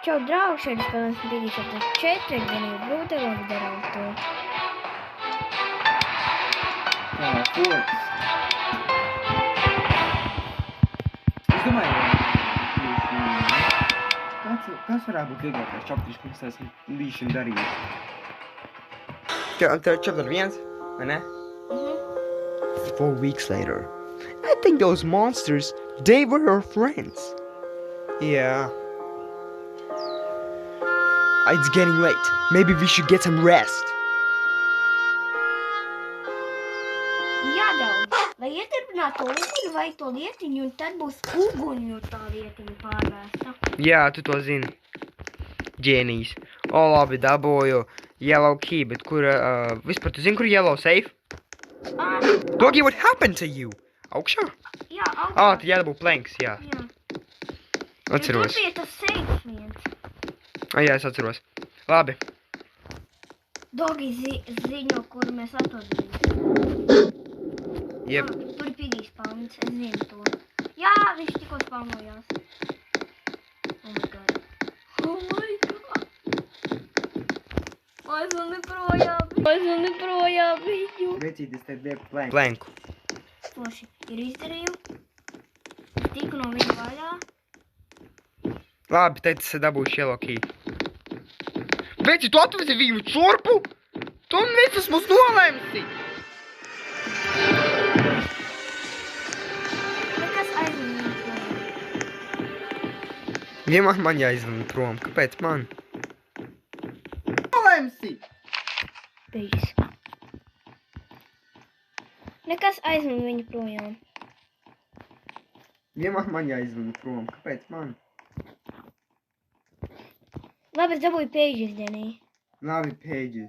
Čau, draugi, šeit spēlēs Biggie 4, gan brūtevos darautu. Pods. Es domāju, kas varētu būt vieglākais čaptiņš, ko mēs esam bijuši un darījuši? Chapter 1, vai ne? 4 weeks later. I think those monsters, they were your friends. Yeah. It's getting late. Maybe we should get some rest. Jā, daudz. Vai ietirpināt to uguni vai to lietiņu, un tad būs uguņu tā lietiņa pārvērsta. Jā, tu to zini. Ģēnijs. O, labi, dabūju yellow key, bet kur, vispār tu zini, kur yellow safe? Doggy, what happened to you? Augšā? Jā, augšā. Tad jādabū planks, jā. Jā. Atceros. Tur bija tas safe viens. Jā, es atceros. Labi. Dogi ziņo, kur mēs atrodam. Jep. Tur ir Piggy spawns, es zinu to. Jā, viņš tikko spawnojās. Oh my god. Oh my god. Aizvan neprojām viņu. Vecītis, tad liek planku. Toši ir izdarīju. Es tiku no viņa vaļā. Labi, tad es dabūšu yellow key. Veci, tu atvezi viņu šurpu? Tu nevis mums nolemsi! Nekas aizvan viņu projām. Vienmēr man jāizvan prom. Kāpēc man? Nolemsi! Beidzis. Nekas aizvan viņu projām. Vienmēr man jāizvan prom. Kāpēc man? Labi, es dabūju pages, Denī. Labi, pages.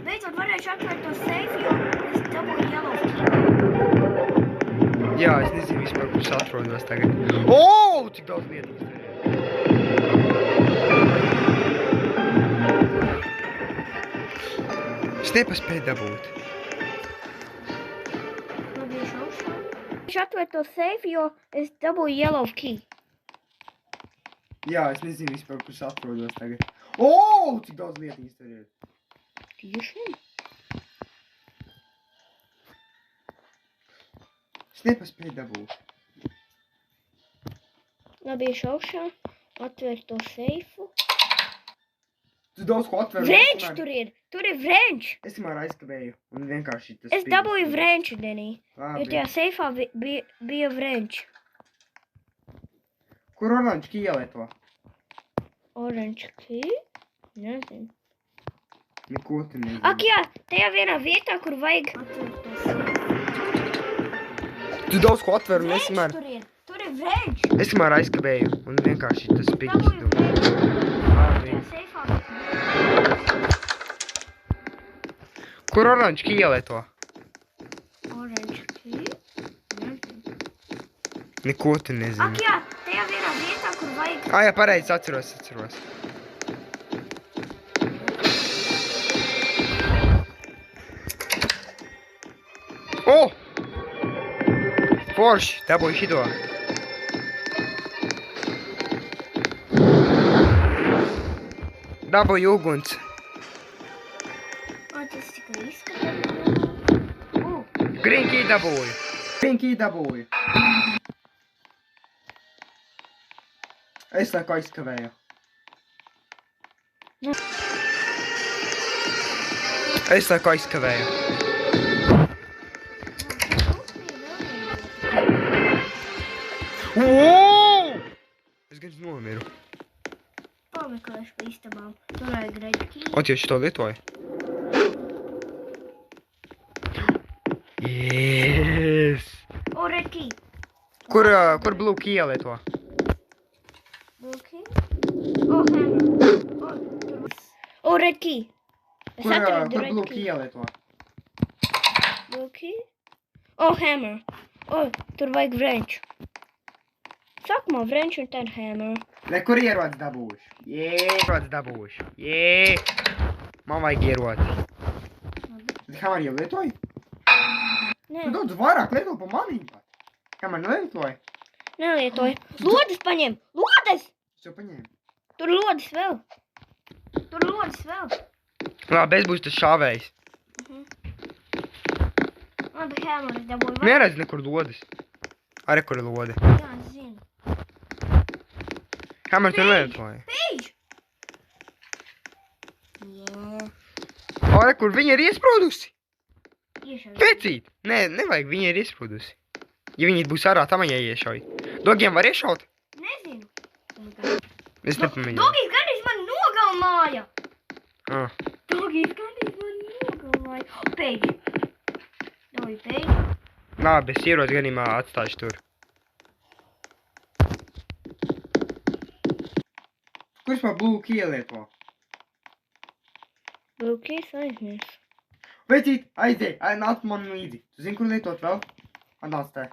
Beidzot varēšu atvērt to safe, jo es dabūju yellow key. Jā, es nezinu vispār, kurš atrodos tagad. O, cik daudz lietas. Es nepaspēju dabūt. Labi, es augšā. Es atvērt to safe, jo es dabūju yellow key. Jā, es nezinu vispār, kurš atrodos tagad. O, cik daudz lietas tur ir. Tieši? Es nepaspēju dabūt. Labi, es augšā. Atvērt to safe. Tu daudz ko atver. Vrenč tur ir! Tur ir vrenč! Es tomēr aizkavēju un vienkārši tas Es dabūju vrenču, Denī. Labi. Jo tajā seifā bija vrenč. Kur orange key ielieto? Orange key? Nezinu. Neko tu nezinu. Ak jā, tajā vienā vietā, kur vajag atvērt to safe. Tu daudz ko atver un es Vrenč tomēr... tur ir! Tur ir vrenč! Es tomēr aizkavēju un vienkārši tas Dabūju vrenču. Labi. Tajā seifā bija Kur orange key ielieto? orange key? Nezinu. Neko tu nezinu. Ak jā, tajā vienā vietā, kur vajag... Jā, pareizi, atceros. O! Forši, dabūju šito. Dabūju uguns. O, tas tikai izskatās. Green key dabūju. Es laiku aizkavēju. Wow! Es gan nomiru. Pameklēšu pa istabām. Tur vajag red key. O, tieši to lietoju. Yes! O, red key. Kur blue key ielieto? Blue key. O, hammer. O, red key. Es atradu Kur red blue key. key ielieto? Blue key. O, hammer. O, tur vajag wrench. Sākumā wrench un tad hammer. Kur ierodas dabūšu? Ierodas dabūšu. Man vajag ierodas. Hammer jau lietoji? Nē, Tu daudz vairāk lieto pa manīm pat. Hammer nelietoji? nelietoju. Lodes paņem! Lodes! Es jau paņēmu. Tur lodes vēl. Tur lodes vēl. Labi, es būšu tas šāvējs. Labi, Hammer, es dabūju vēl. Neredz nekur lodes. Arī kur ir lode. Jā, es zinu. Hammer tu nelietoji. Pīģ! Jā. Arī kur viņa ir iesprūdusi. Iešauj. Pēcīt. Nē, nevajag, viņa ir iesprūdusi. Ja viņi būs ārā, tam viņa iešauj. Dogiem var iešaut? Nezinu. Es nepamēģināju. Dogijs gandrīz man nogalmāja. Ah. Dogijs gandrīz man nogalmāja. Pīģ. Dogi, pīģ. Labi, es ierodas gadījumā atstāšu tur. Kurš pa blue key lieto? Lūkies aizmirst. Vecīt, aizdēj, nāc man līdzi. Tu zini, kur lietot vēl? Atnāc te.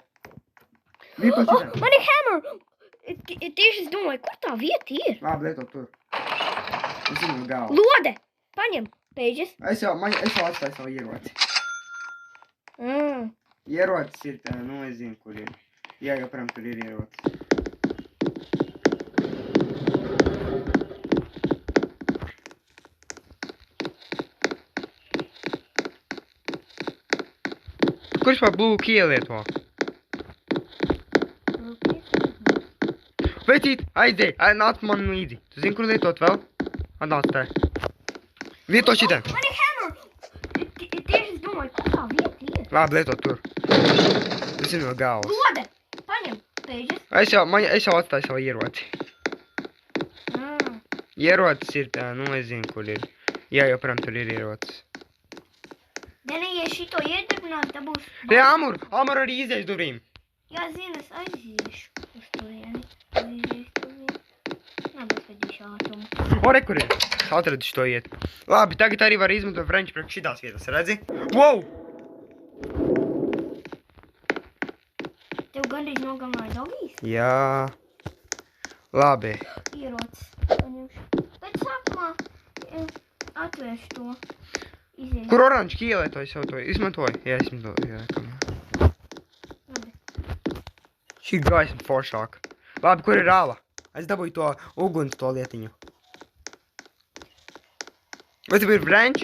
Lietot šitā. Man ir Hammer! Tieši es domāju, kur tā vieta ir? Labi, lietot tur. Es zinu galvu. Lode! Paņem, Pēģis. Es jau atstāju savu ieroci. Mm. Ierocis ir tā, nu es zinu, kur ir. Jā, joprojām tur ir ierocis. Kurš pa blue key lieto? Vecīt, aizdēj, nāc man līdzi. Tu zini, kur lietot vēl? Atnāc te. Lieto šitā. Man ir Hammer! Tieši es domāju, kur tā vieta ir? Labi, lietot tur. Es zinu no galvas. Lode! Paņem, Pēģis. Es jau atstāju savu ieroci. Mm. Ierocis ir tā, nu es zinu, kur ir. Jā, joprojām tur ir ierocis. Deni, ja šito iedarbināt, tā būs... Jā, Amur arī izies durvīm. Jā, zinu, es aiziešu uz turieni. Aiziešu turieni. Labi, vedīšu ātrumu. O, re, kur ir? Es atradu šito iet. Labi, tagad arī var izmantot French priekš šitās vietas, redzi? Wow! Tev gandrīz nogalināja Dogijs? Jā. Labi. Ierocis. Paņemšu. Bet sākumā atvēršu to. Iziešu. Kur oranžu kielētoju jau to izmantoju? Jā, izmantoju. Jā, kam. Labi. Šī gaisma foršāka. Labi, kur ir āla? Es dabūju to uguns to lietiņu. Vai tev ir French?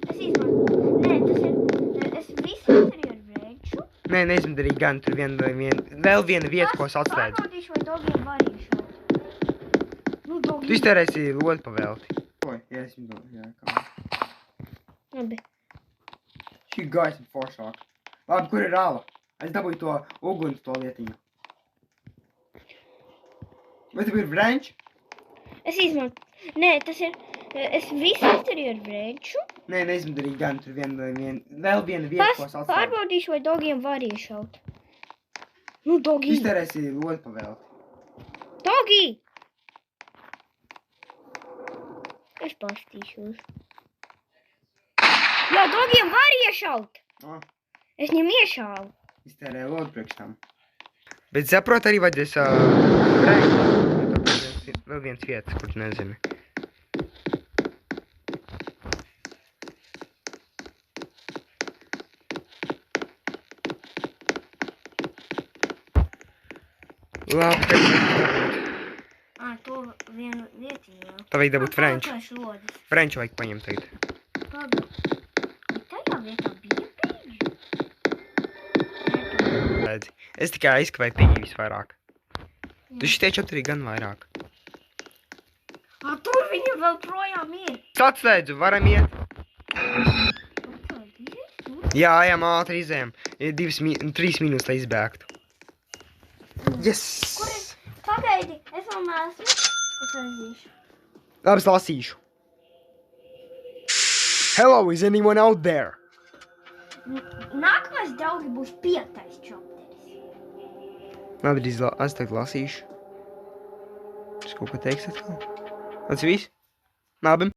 Es izmantoju. Nē, tas ir... Es visu izdarīju ar Frenchu. Nē, neizmantoju gan tur vēl viena vieta, ko es atslēdzu. Pārbaudīšu, vai Dogijam var iešaut. Nu, Tu Dogijam. iztērēsi lodi pavēlti. Jā, izmantoju. Jā, kam. Labi. Šī gaisma foršāka. Labi, kur ir āla? Es dabūju to uguns to lietiņu. Vai tev ir French? Es izmantoju. Nē, tas ir... Es visu izdarīju ar Frenchu. Nē, neizmantoju gan tur vēl viena vieta, ko es atslēdzu. Pārbaudīšu, vai Dogijam var iešaut. Nu, Tu Dogi! iztērēsi lodi pavēlti. Dogi! Es pastīšos. Jā, Dogijam var iešaut! Ah, Es viņam iešāvu. iztērēju lodi priekš tam. Bet saprot, arī vajadzēs French. Vēl viens vietas, kur nezinu. Labi, tagad To vienu vietiņu jau. tā vajag dabūt French. Pakāršu lodis. French vajag paņemt tagad. Pagaid. Bet tajā vietā bija pīģi. Redzi. Es tikai aizkavēju pīģi visvairāk. Tu šitie 4 gan vairāk. Tur viņa vēl projām ir. Es atslēdzu, varam iet. Jā, ejam ātri izējam. Ir 3 minūtes, lai izbēgtu. Yes! Kur ir? Pagaidi, es vēl neesmu. Es aiziešu. Labi, es lasīšu. Hello, is anyone out there? Nākamais draugi būs 5. čopteris. Labi, es tagad lasīšu. Es kaut ko teiks atkal. Tas viss? Labi.